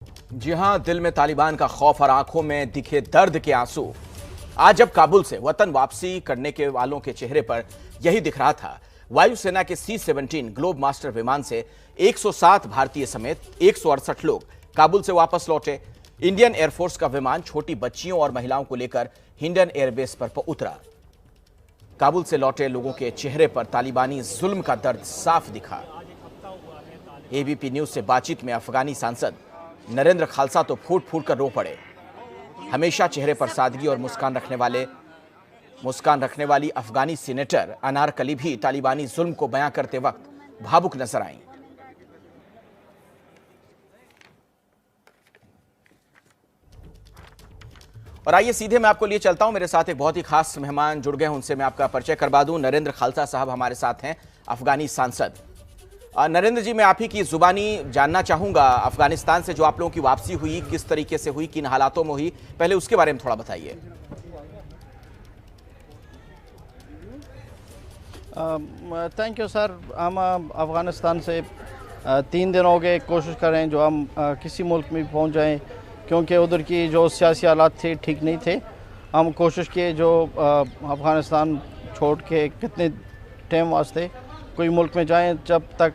जी हां, दिल में तालिबान का खौफ और आंखों में दिखे दर्द के आंसू। आज जब काबुल से वतन वापसी करने के वालों के चेहरे पर यही दिख रहा था। वायुसेना के C-17 ग्लोब मास्टर विमान से 107 भारतीय समेत 168 लोग काबुल से वापस लौटे। इंडियन एयरफोर्स का विमान छोटी बच्चियों और महिलाओं को लेकर हिंडन एयरबेस पर उतरा। काबुल से लौटे लोगों के चेहरे पर तालिबानी जुल्म का दर्द साफ दिखा। एबीपी न्यूज से बातचीत में अफगानी सांसद नरेंद्र खालसा तो फूट फूट कर रो पड़े। हमेशा चेहरे पर सादगी और मुस्कान रखने वाली अफगानी सीनेटर अनारकली भी तालिबानी जुल्म को बयां करते वक्त भावुक नजर आईं। और आइए सीधे मैं आपको लिए चलता हूं। मेरे साथ एक बहुत ही खास मेहमान जुड़ गए, उनसे मैं आपका परिचय करवा दूं। नरेंद्र खालसा साहब हमारे साथ हैं, अफगानी सांसद। नरेंद्र जी, मैं आप ही की जुबानी जानना चाहूंगा, अफगानिस्तान से जो आप लोगों की वापसी हुई, किस तरीके से हुई, किन हालातों में हुई, पहले उसके बारे में थोड़ा बताइए। Thank you sir. हम अफ़गानिस्तान से 3 दिन हो गए कोशिश कर रहे हैं जो हम किसी मुल्क में पहुंच जाएं, क्योंकि उधर की जो सियासी हालात थे ठीक नहीं थे। हम कोशिश किए जो अफ़गानिस्तान छोड़ के कितने टाइम वास्ते कोई मुल्क में जाएं जब तक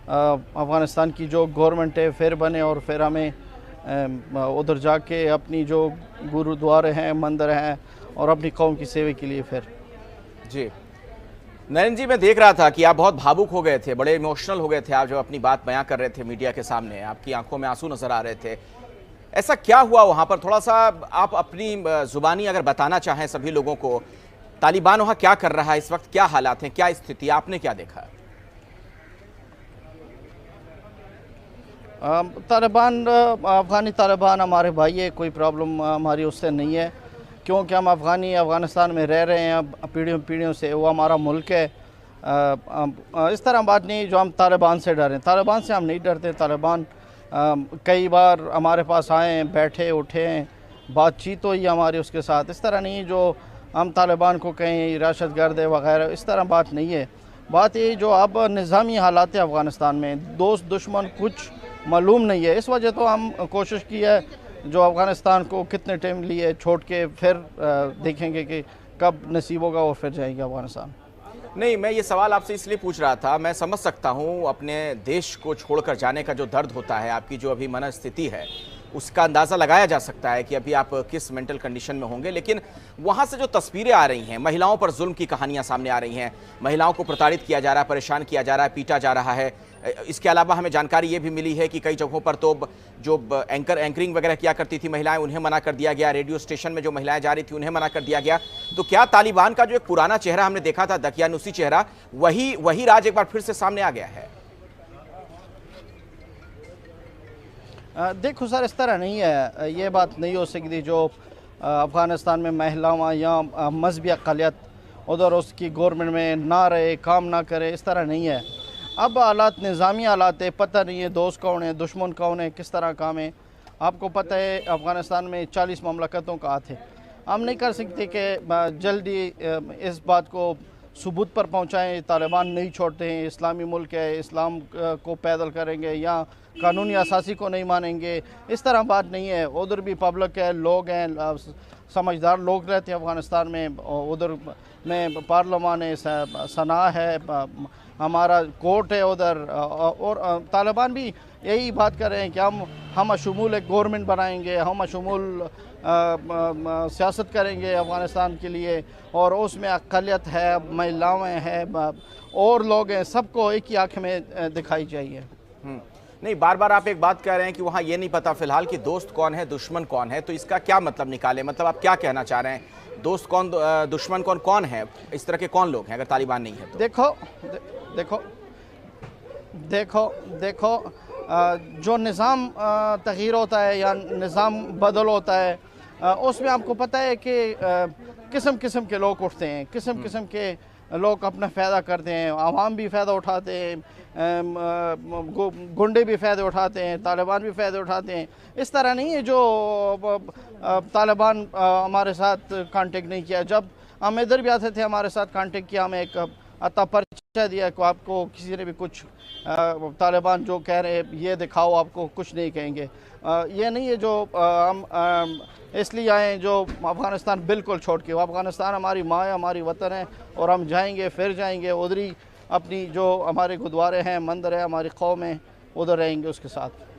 अफ़गानिस्तान की जो गवर्नमेंट है फिर बने, और फिर हमें उधर जाके अपनी जो गुरुद्वारे हैं, मंदिर हैं, और अपनी कौम की सेवा के लिए फिर। जी नरेंद्र जी, मैं देख रहा था कि आप बहुत भावुक हो गए थे, बड़े इमोशनल हो गए थे आप जब अपनी बात बयां कर रहे थे मीडिया के सामने। आपकी आंखों में आंसू नजर आ रहे थे। ऐसा क्या हुआ वहां पर, थोड़ा सा आप अपनी जुबानी अगर बताना चाहें सभी लोगों को। तालिबान वहां क्या कर रहा है इस वक्त, क्या हालात हैं, क्या स्थिति, आपने क्या देखा? तालिबान, अफ़गानी तालिबान हमारे भाई है, कोई प्रॉब्लम हमारी उससे नहीं है, क्योंकि हम अफ़गानिस्तान में रह रहे हैं अब पीढ़ियों से। वो हमारा मुल्क है। इस तरह बात नहीं जो हम तालिबान से डरें। तालिबान से हम नहीं डरते। तालिबान कई बार हमारे पास आए हैं, बैठे उठे हैं, बातचीत हुई हमारी उसके साथ। इस तरह नहीं जो हम तालिबान को कहें दहशतगर्द है वगैरह, इस तरह बात नहीं है। बात ये जो अब निज़ामी हालात है अफ़गानिस्तान में, दोस्त दुश्मन कुछ मालूम नहीं है। इस वजह तो हम कोशिश की है जो अफ़गानिस्तान को कितने टाइम लिए छोड़ के फिर देखेंगे कि कब नसीब होगा और फिर जाएंगे अफ़गानिस्तान। नहीं, मैं ये सवाल आपसे इसलिए पूछ रहा था, मैं समझ सकता हूं अपने देश को छोड़कर जाने का जो दर्द होता है, आपकी जो अभी मनस्थिति है उसका अंदाज़ा लगाया जा सकता है कि अभी आप किस मेंटल कंडीशन में होंगे। लेकिन वहाँ से जो तस्वीरें आ रही हैं, महिलाओं पर जुल्म की कहानियाँ सामने आ रही हैं, महिलाओं को प्रताड़ित किया जा रहा है, परेशान किया जा रहा है, पीटा जा रहा है। इसके अलावा हमें जानकारी ये भी मिली है कि कई जगहों पर तो जो एंकरिंग वगैरह किया करती थी महिलाएं, उन्हें मना कर दिया गया। रेडियो स्टेशन में जो महिलाएं जा रही थी उन्हें मना कर दिया गया। तो क्या तालिबान का जो एक पुराना चेहरा हमने देखा था, दकियानुसी चेहरा, वही राज एक बार फिर से सामने आ गया है? देखो सर, इस तरह नहीं है। ये बात नहीं हो सकती जो अफ़गानिस्तान में महिलाओं या मजहबी अक़लियत उधर उसकी गवर्नमेंट में ना रहे, काम ना करे, इस तरह नहीं है। अब हालात निज़ामी हालात है, पता नहीं है दोस्त कौन है, दुश्मन कौन है, किस तरह काम है। आपको पता है अफ़गानिस्तान में 40 ममलकतों का हाथ है। हम नहीं कर सकते कि जल्दी इस बात को सबूत पर पहुंचाएं। तालिबान नहीं छोड़ते हैं, इस्लामी मुल्क है, इस्लाम को पैदल करेंगे या कानूनी असासी को नहीं मानेंगे, इस तरह बात नहीं है। उधर भी पब्लिक है, लोग हैं, समझदार लोग रहते हैं अफ़गानिस्तान में। उधर में पार्लियामान है, सना है, हमारा कोर्ट है उधर। और तालिबान भी यही बात कर रहे हैं कि हम शमूल एक गवर्नमेंट बनाएंगे, हम शमूल सियासत करेंगे अफ़गानिस्तान के लिए, और उसमें अक़लियत है, महिलाएं हैं और लोग हैं, सबको एक ही आँख में दिखाई चाहिए। नहीं, बार बार आप एक बात कह रहे हैं कि वहाँ ये नहीं पता फिलहाल कि दोस्त कौन है, दुश्मन कौन है। तो इसका क्या मतलब निकाले, मतलब आप क्या कहना चाह रहे हैं? दोस्त कौन, दुश्मन कौन, कौन है, इस तरह के कौन लोग हैं अगर तालिबान नहीं है तो? देखो जो निज़ाम तग़यीर होता है या निज़ाम बदल होता है, उसमें आपको पता है कि किस्म किस्म के लोग उठते हैं, किस्म किस्म के लोग अपना फ़ायदा करते हैं। आवाम भी फ़ायदा उठाते हैं, गुंडे भी फ़ायदे उठाते हैं, तालिबान भी फ़ायदे उठाते हैं। इस तरह नहीं है जो तालिबान हमारे साथ कांटेक्ट नहीं किया। जब हम इधर भी आते थे हमारे साथ कांटेक्ट किया, हमें एक अता पर्ची दिया कि आपको किसी ने भी कुछ तालिबान जो कह रहे हैं ये दिखाओ, आपको कुछ नहीं कहेंगे। ये नहीं है जो हम इसलिए आए जो अफ़गानिस्तान बिल्कुल छोड़ के। अफ़गानिस्तान हमारी माँ है, हमारी वतन है, और हम जाएंगे फिर जाएंगे उधर ही, अपनी जो हमारे गुरुद्वारे हैं, मंदिर है, हमारी कौम है, उधर रहेंगे उसके साथ।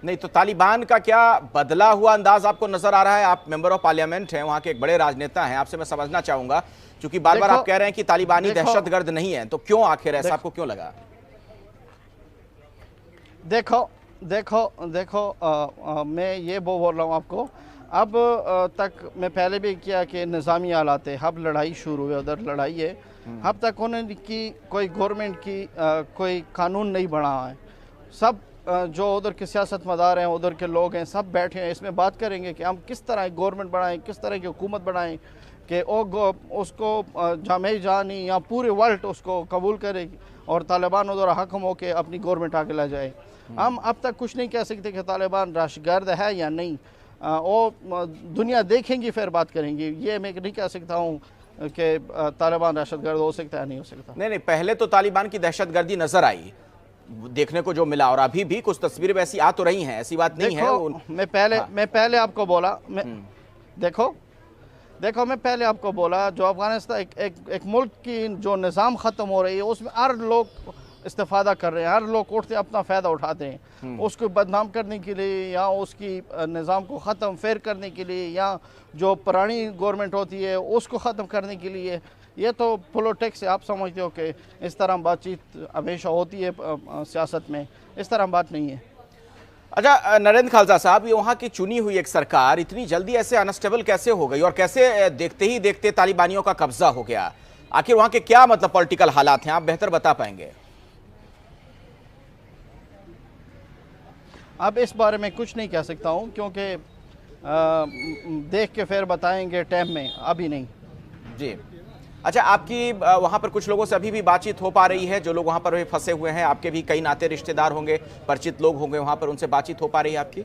नहीं तो तालिबान का क्या बदला हुआ अंदाज आपको नजर आ रहा है? आप मेंबर ऑफ पार्लियामेंट हैं, वहां के एक बड़े राजनेता हैं, आपसे मैं समझना चाहूंगा, क्योंकि बार बार आप कह रहे हैं कि तालिबानी दहशतगर्द नहीं है, तो क्यों आखिर ऐसा आपको क्यों लगा? देखो मैं ये बोल रहा हूँ आपको, अब तक मैं पहले भी किया कि निज़ामी हालात है, अब लड़ाई शुरू हुई, उधर लड़ाई है, अब तक उन्होंने कोई गवर्नमेंट की कोई कानून नहीं बना है। सब जो उधर के सियासतमदार हैं, उधर के लोग हैं, सब बैठे हैं, इसमें बात करेंगे कि हम किस तरह गवर्नमेंट बनाएं, किस तरह की हुकूमत बनाएं कि उसको जामे जानी या पूरे वर्ल्ड उसको कबूल करेगी और तालिबान उधर हकम हो के अपनी गवर्नमेंट आगे ला जाए। हम अब तक कुछ नहीं कह सकते कि तालिबान दहशतगर्द है या नहीं, वो दुनिया देखेंगी फिर बात करेंगी। ये मैं नहीं कह सकता हूँ कि तालिबान दहशतगर्द हो सकता है, नहीं हो सकता। नहीं, पहले तो तालिबान की दहशतगर्दी नजर आई, देखने को जो मिला, और अभी भी कुछ तस्वीरें वैसी आ तो रही हैं, ऐसी बात नहीं है। मैं पहले आपको बोला, देखो मैं पहले आपको बोला, जो अफगानिस्तान एक मुल्क की जो निज़ाम ख़त्म हो रही है, उसमें हर लोग इस्तेफादा कर रहे हैं, हर लोग उठते अपना फ़ायदा उठाते हैं, उसको बदनाम करने के लिए या उसकी निज़ाम को ख़त्म फेर करने के लिए, या जो पुरानी गवर्नमेंट होती है उसको ख़त्म करने के लिए। ये तो पॉलिटिक्स है, आप समझते हो कि इस तरह बातचीत हमेशा होती है सियासत में, इस तरह बात नहीं है। अच्छा नरेंद्र खालसा साहब, ये वहाँ की चुनी हुई एक सरकार इतनी जल्दी ऐसे अनस्टेबल कैसे हो गई, और कैसे देखते ही देखते तालिबानियों का कब्जा हो गया? आखिर वहाँ के क्या मतलब पॉलिटिकल हालात हैं, आप बेहतर बता पाएंगे? अब इस बारे में कुछ नहीं कह सकता हूँ, क्योंकि देख के फिर बताएंगे टाइम में, अभी नहीं। जी अच्छा, आपकी वहाँ पर कुछ लोगों से अभी भी बातचीत हो पा रही है? जो लोग वहाँ पर फंसे हुए हैं, आपके भी कई नाते रिश्तेदार होंगे, परिचित लोग होंगे वहाँ पर, उनसे बातचीत हो पा रही है आपकी?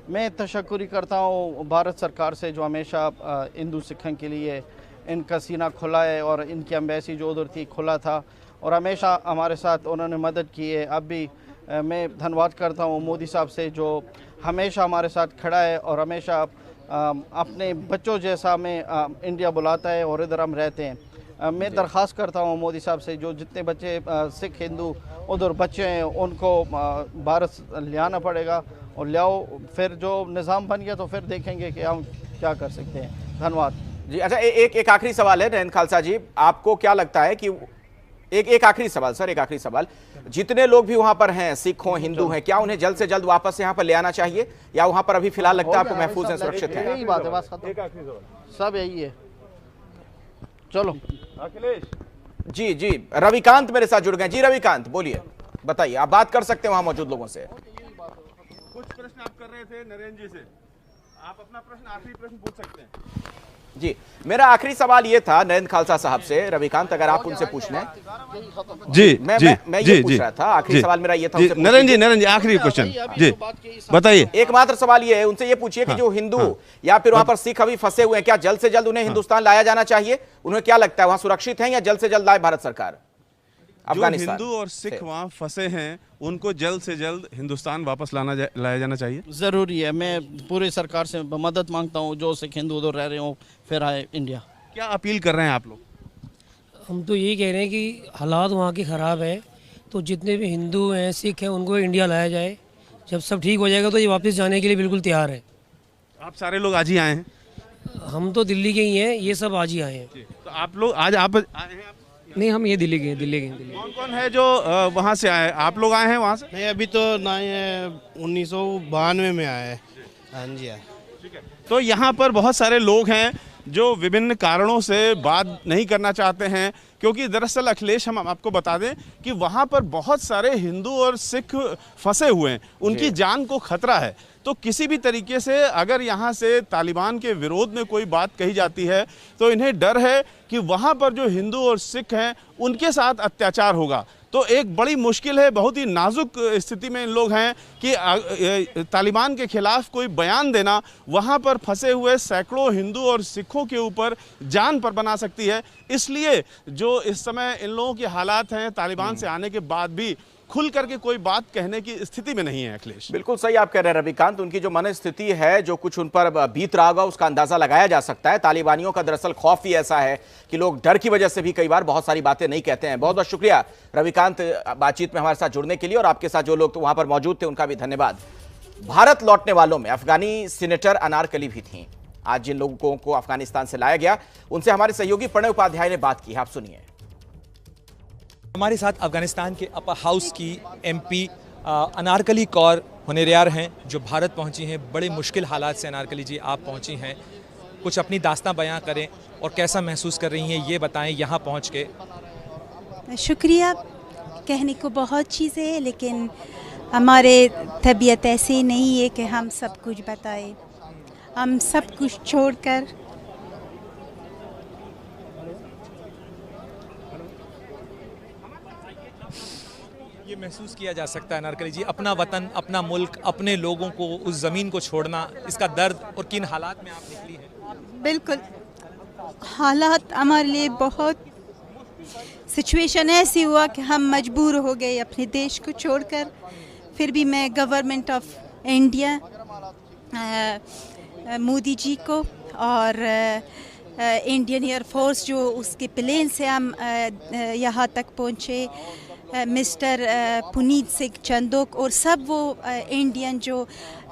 मैं तशक्कुरी करता हूँ भारत सरकार से, जो हमेशा हिंदू सिखों के लिए इनका सीना खुला है, और इनकी एम्बेसी जो उधर थी खुला था, और हमेशा हमारे साथ उन्होंने मदद की है। अब भी मैं धन्यवाद करता हूँ मोदी साहब से, जो हमेशा हमारे साथ खड़ा है और हमेशा अपने बच्चों जैसा में इंडिया बुलाता है, और इधर हम रहते हैं। मैं दरख्वास्त करता हूँ मोदी साहब से, जो जितने बच्चे सिख हिंदू उधर बच्चे हैं, उनको भारत ले आना पड़ेगा, और ले आओ, फिर जो निज़ाम बन गया तो फिर देखेंगे कि हम क्या कर सकते हैं। धन्यवाद जी। अच्छा एक आखिरी सवाल है नरेंद्र खालसा जी, आपको क्या लगता है कि एक आखिरी सवाल सर, एक आखिरी सवाल, जितने लोग भी वहां पर हैं, सिख हो हिंदू हैं, क्या उन्हें जल्द से जल्द वापस यहाँ पर ले आना चाहिए, या वहां पर अभी फिलहाल लगता है आपको महफूज है, सुरक्षित है? यही बात है, बस खत्म, सब यही है। चलो अखिलेश जी रविकांत मेरे साथ जुड़ गए। जी रविकांत बोलिए, बताइए, आप बात कर सकते हैं वहां मौजूद लोगों से। कुछ प्रश्न आप कर रहे थे नरेंद्र जी से, आप अपना प्रश्न, आखिरी प्रश्न पूछ सकते हैं। जी मेरा आखिरी सवाल ये था नरेंद्र खालसा साहब से, रविकांत अगर आप उनसे पूछ लें। जी मैं ये पूछ रहा था, आखिरी सवाल मेरा ये था नरेंद्र जी आखिरी क्वेश्चन जी बताइए। एकमात्र सवाल ये है, उनसे ये पूछिए कि जो हिंदू या फिर वहां पर सिख अभी फंसे हुए हैं, क्या जल्द से जल्द उन्हें हिंदुस्तान लाया जाना चाहिए? उन्हें क्या लगता है वहां सुरक्षित है, या जल्द से जल्द लाए भारत सरकार? अफगानिस्तान हिंदू और सिख वहाँ फंसे हैं, उनको जल्द से जल्द हिंदुस्तान वापस लाया जाना चाहिए। ज़रूरी है, मैं पूरी सरकार से मदद मांगता हूँ, जो सिख हिंदू उधर रह रहे हो फिर आए इंडिया। क्या अपील कर रहे हैं आप लोग? हम तो यही कह रहे हैं कि हालात वहाँ के ख़राब है, तो जितने भी हिंदू हैं सिख हैं उनको इंडिया लाया जाए। जब सब ठीक हो जाएगा तो ये वापस जाने के लिए बिल्कुल तैयार है। आप सारे लोग आज ही आए हैं? हम तो दिल्ली के ही हैं, ये सब आज ही आए हैं। तो आप लोग आज आप आए हैं? नहीं, हम ये दिल्ली के। कौन कौन है जो वहाँ से आए? आप लोग आए हैं वहाँ से? नहीं, अभी तो ना, 1992 में आए हैं। हाँ जी, ठीक है। तो यहाँ पर बहुत सारे लोग हैं जो विभिन्न कारणों से बात नहीं करना चाहते हैं, क्योंकि दरअसल अखिलेश हम आपको बता दें कि वहाँ पर बहुत सारे हिंदू और सिख फंसे हुए हैं, उनकी जान को खतरा है। तो किसी भी तरीके से अगर यहाँ से तालिबान के विरोध में कोई बात कही जाती है तो इन्हें डर है कि वहाँ पर जो हिंदू और सिख हैं उनके साथ अत्याचार होगा। तो एक बड़ी मुश्किल है, बहुत ही नाजुक स्थिति में इन लोग हैं कि तालिबान के खिलाफ कोई बयान देना वहाँ पर फंसे हुए सैकड़ों हिंदू और सिखों के ऊपर जान पर बना सकती है। इसलिए जो इस समय इन लोगों के हालात हैं, तालिबान से आने के बाद भी खुल करके कोई बात कहने की स्थिति में नहीं है। अखिलेश, बिल्कुल सही आप कह रहे हैं रविकांत, उनकी जो मन स्थिति है, जो कुछ उन पर बीत रहा होगा, उसका अंदाजा लगाया जा सकता है। तालिबानियों का दरअसल खौफ ही ऐसा है कि लोग डर की वजह से भी कई बार बहुत सारी बातें नहीं कहते हैं। बहुत बहुत शुक्रिया रविकांत बातचीत में हमारे साथ जुड़ने के लिए, और आपके साथ जो लोग तो वहां पर मौजूद थे उनका भी धन्यवाद। भारत लौटने वालों में अफगानी सीनेटर अनारकली भी थी। आज जिन लोगों को अफगानिस्तान से लाया गया उनसे हमारे सहयोगी प्रणय उपाध्याय ने बात की, आप सुनिए। हमारे साथ अफगानिस्तान के अपर हाउस की एमपी अनारकली कौर हुनेरियार हैं, जो भारत पहुंची हैं। बड़े मुश्किल हालात से अनारकली जी आप पहुंची हैं, कुछ अपनी दास्तां बयां करें और कैसा महसूस कर रही हैं ये बताएं यहाँ पहुंच के। शुक्रिया, कहने को बहुत चीज़ें हैं लेकिन हमारे तबीयत ऐसी नहीं है कि हम सब कुछ बताएं। हम सब कुछ छोड़कर ये महसूस किया जा सकता है अनारकली जी, अपना वतन, अपना मुल्क, अपने लोगों को, उस ज़मीन को छोड़ना, इसका दर्द, और किन हालात में आप निकली हैं। बिल्कुल, हालात हमारे लिए बहुत, सिचुएशन ऐसी हुआ कि हम मजबूर हो गए अपने देश को छोड़कर। फिर भी मैं government of India, Modi ji को और इंडियन एयर फोर्स जो उसके प्लेन से हम यहाँ तक पहुँचे, मिस्टर पुनीत सिंह चंदोक और सब वो इंडियन जो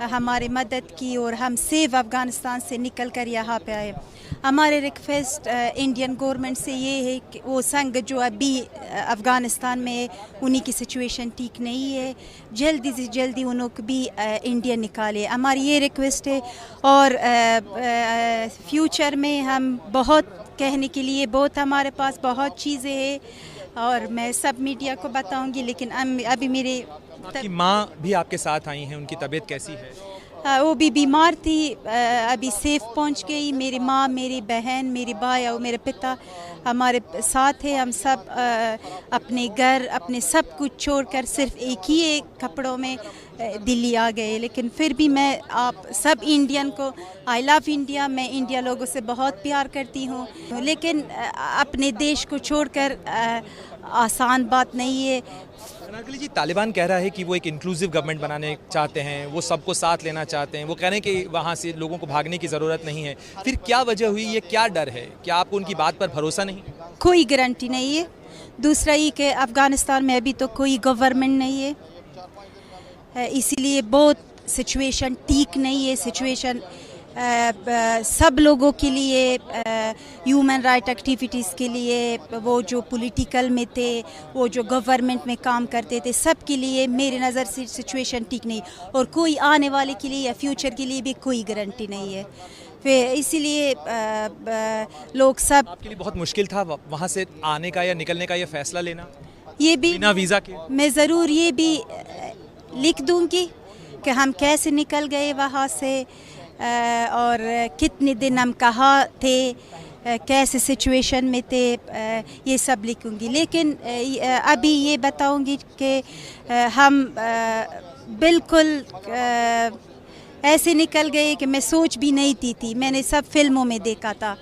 हमारे मदद की और हम सेव अफ़गानिस्तान से निकल कर यहाँ पे आए। हमारे रिक्वेस्ट इंडियन गवर्नमेंट से ये है कि वो संघ जो अभी अफ़गानिस्तान में उन्हीं की सिचुएशन ठीक नहीं है, जल्दी से जल्दी उन्हों को भी इंडिया निकाले, हमारी ये रिक्वेस्ट है। और फ्यूचर में हम बहुत कहने के लिए, बहुत हमारे पास बहुत चीज़ें हैं और मैं सब मीडिया को बताऊंगी, लेकिन अभी मेरे आपकी माँ भी आपके साथ आई हैं, उनकी तबीयत कैसी है? वो भी बीमार थी, अभी सेफ पहुंच गई। मेरी माँ, मेरी बहन, मेरी भाई और मेरे पिता हमारे साथ है। हम सब अपने घर, अपने सब कुछ छोड़कर सिर्फ एक ही कपड़ों में दिल्ली आ गए। लेकिन फिर भी मैं आप सब इंडियन को, आई लव इंडिया, मैं इंडिया लोगों से बहुत प्यार करती हूँ, लेकिन अपने देश को छोड़कर आसान बात नहीं है। अनारकली जी, तालिबान कह रहा है कि वो एक इंक्लूसिव गवर्नमेंट बनाने चाहते हैं, वो सबको साथ लेना चाहते हैं, वो कह रहे हैं कि वहाँ से लोगों को भागने की ज़रूरत नहीं है। फिर क्या वजह हुई, ये क्या डर है? क्या आपको उनकी बात पर भरोसा नहीं? कोई गारंटी नहीं है। दूसरा ये कि अफ़गानिस्तान में अभी तो कोई गवर्नमेंट नहीं है, इसीलिए बहुत सिचुएशन ठीक नहीं है। सिचुएशन सब लोगों के लिए, ह्यूमन राइट एक्टिविटीज़ के लिए, वो जो पॉलिटिकल में थे, वो जो गवर्नमेंट में काम करते थे, सब के लिए मेरी नज़र से सिचुएशन ठीक नहीं, और कोई आने वाले के लिए या फ्यूचर के लिए भी कोई गारंटी नहीं है। फिर इसीलिए लोग सब, आपके लिए बहुत मुश्किल था वहाँ से आने का या निकलने का, या फैसला लेना, ये भी बिना वीज़ा के? मैं ज़रूर ये भी लिख दूँगी कि हम कैसे निकल गए वहाँ से और कितने दिन हम कहाँ थे, कैसे सिचुएशन में थे, ये सब लिखूंगी। लेकिन अभी ये बताऊंगी कि हम बिल्कुल ऐसे निकल गए कि मैं सोच भी नहीं थी। मैंने सब फिल्मों में देखा था,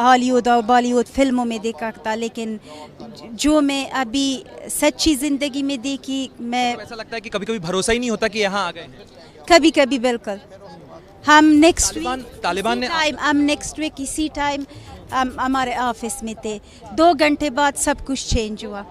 हॉलीवुड और बॉलीवुड फिल्मों में देखा था, लेकिन जो मैं अभी सच्ची ज़िंदगी में देखी, मैं, ऐसा लगता है कि कभी कभी भरोसा ही नहीं होता कि यहाँ आ गए। कभी कभी बिल्कुल। हम नेक्स्ट तालिबान ने हम नेक्स्ट वीक इसी टाइम हमारे ऑफिस में थे, 2 घंटे बाद सब कुछ चेंज हुआ।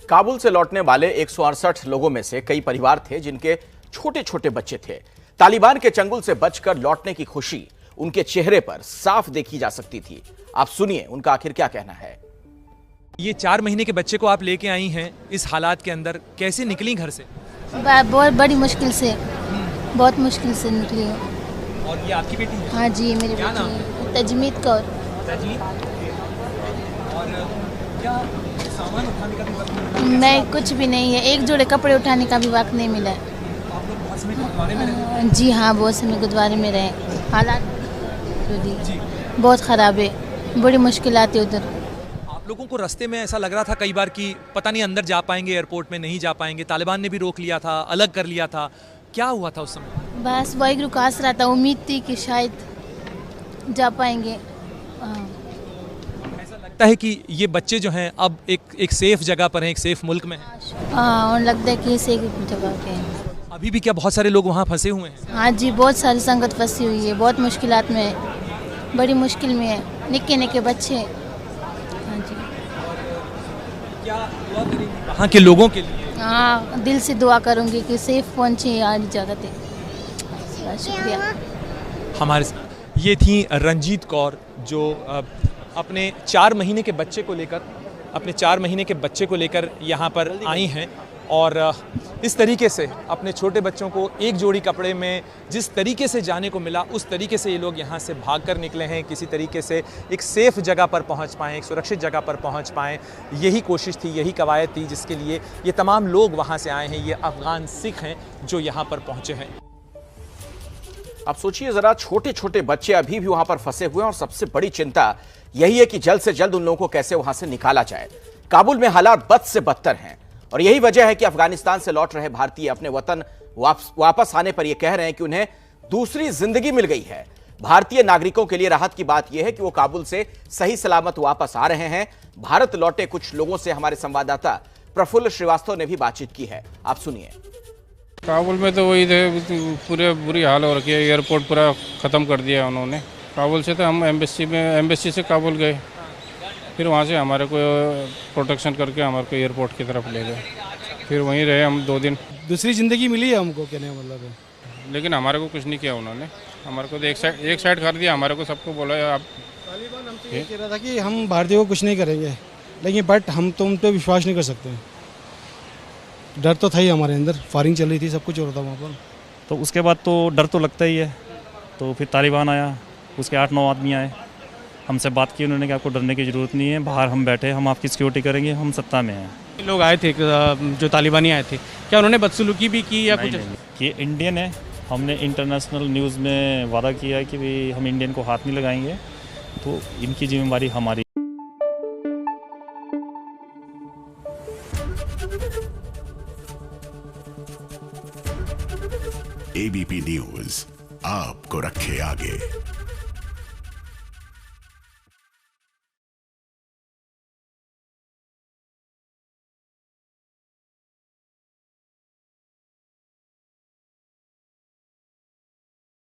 काबुल से लौटने वाले 168 लोगों में से कई परिवार थे जिनके छोटे छोटे बच्चे थे। तालिबान के चंगुल से बचकर लौटने की खुशी उनके चेहरे पर साफ देखी जा सकती थी। आप सुनिए उनका आखिर क्या कहना है। ये 4 महीने के बच्चे को आप लेके आई हैं, इस हालात के अंदर कैसे निकली घर से? बहुत बड़ी मुश्किल से, बहुत मुश्किल से निकली है। और ये आपकी बेटी है? हाँ जी, मेरी क्या नाम बेटी है तजमीद कौर। तजमीद। और क्या सामान उठाने का भी वक्त नहीं? नहीं, कुछ भी नहीं है, एक जोड़े कपड़े उठाने का भी वक्त नहीं मिला। आप लोग बहुत समय गुरुद्वारे में रहे? जी हाँ, बहुत समय गुरुद्वारे में रहे। हालात जी बहुत ख़राब है, बड़ी मुश्किल आती है उधर। आप लोगों को रास्ते में ऐसा लग रहा था कई बार कि पता नहीं अंदर जा पाएंगे, एयरपोर्ट में नहीं जा पाएंगे, तालिबान ने भी रोक लिया था, अलग कर लिया था, क्या हुआ था उस समय? बस वाहिगुरु का आसरा था, उम्मीद थी कि शायद जा पाएंगे। ऐसा लगता है कि ये बच्चे जो हैं अब एक सेफ जगह पर हैं, एक सेफ मुल्क में हैं। हाँ, और लगता है कि इसे जगह के हैं। अभी भी क्या बहुत सारे लोग वहाँ फंसे हुए हैं? हाँ जी, बहुत सारी संगत फंसी हुई है, बहुत मुश्किलात में है, बड़ी मुश्किल में है, निक्के निक्के बच्चे। हाँ जी, क्या दुआ करेंगी वहाँ के लोगों के लिए? हाँ, दिल से दुआ करूँगी कि सेफ पहुँचे यार जगह पे। शुक्रिया। हमारे ये थी रंजीत कौर जो अपने 4 महीने के बच्चे को लेकर यहाँ पर आई हैं और इस तरीके से अपने छोटे बच्चों को एक जोड़ी कपड़े में जिस तरीके से जाने को मिला उस तरीके से ये लोग यहाँ से भागकर निकले हैं, किसी तरीके से एक सेफ़ जगह पर पहुँच पाएँ, एक सुरक्षित जगह पर पहुँच पाएँ। यही कोशिश थी, यही कवायद थी जिसके लिए ये तमाम लोग वहाँ से आए हैं। ये अफ़गान सिख हैं जो यहाँ पर पहुँचे हैं। अब सोचिए जरा, छोटे छोटे बच्चे अभी भी वहां पर फंसे हुए हैं और सबसे बड़ी चिंता यही है कि जल्द से जल्द उन लोगों को कैसे वहां से निकाला जाए। काबुल में हालात बद से बदतर हैं और यही वजह है कि अफगानिस्तान से लौट रहे भारतीय अपने वतन वापस आने पर यह कह रहे हैं कि उन्हें दूसरी जिंदगी मिल गई है। भारतीय नागरिकों के लिए राहत की बात यह है कि वो काबुल से सही सलामत वापस आ रहे हैं। भारत लौटे कुछ लोगों से हमारे संवाददाता प्रफुल्ल श्रीवास्तव ने भी बातचीत की है, आप सुनिए। काबुल में तो वही थे, पूरे बुरी हाल हो रखी है, एयरपोर्ट पूरा ख़त्म कर दिया उन्होंने। काबुल से तो हम एम्बेसी से काबुल गए, फिर वहाँ से हमारे को प्रोटेक्शन करके हमारे को एयरपोर्ट की तरफ ले गए, फिर वहीं रहे हम 2 दिन। दूसरी ज़िंदगी मिली है हमको, कहने का मतलब है। लेकिन हमारे को कुछ नहीं किया उन्होंने, हमारे को तो एक साइड कर दिया, हमारे को सबको बोला आप। तालिबान हमसे ये कह रहा था कि हम भारतीयों को कुछ नहीं करेंगे, लेकिन बट हम तुम पे विश्वास नहीं कर सकते। डर तो था ही हमारे अंदर, फायरिंग चल रही थी, सब कुछ हो रहा था वहाँ पर। तो उसके बाद तो डर तो लगता ही है। तो फिर तालिबान आया, उसके 8-9 आदमी आए, हमसे बात की, उन्होंने कहा आपको डरने की ज़रूरत नहीं है, बाहर हम बैठे, हम आपकी सिक्योरिटी करेंगे, हम सत्ता में हैं। लोग आए थे जो तालिबानी आए थे, क्या उन्होंने बदसलूकी भी की या कुछ? ये इंडियन है, हमने इंटरनेशनल न्यूज़ में वादा किया है कि भाई हम इंडियन को हाथ नहीं लगाएंगे, तो इनकी जिम्मेदारी हमारी। एबीपी न्यूज़ आपको रखे आगे।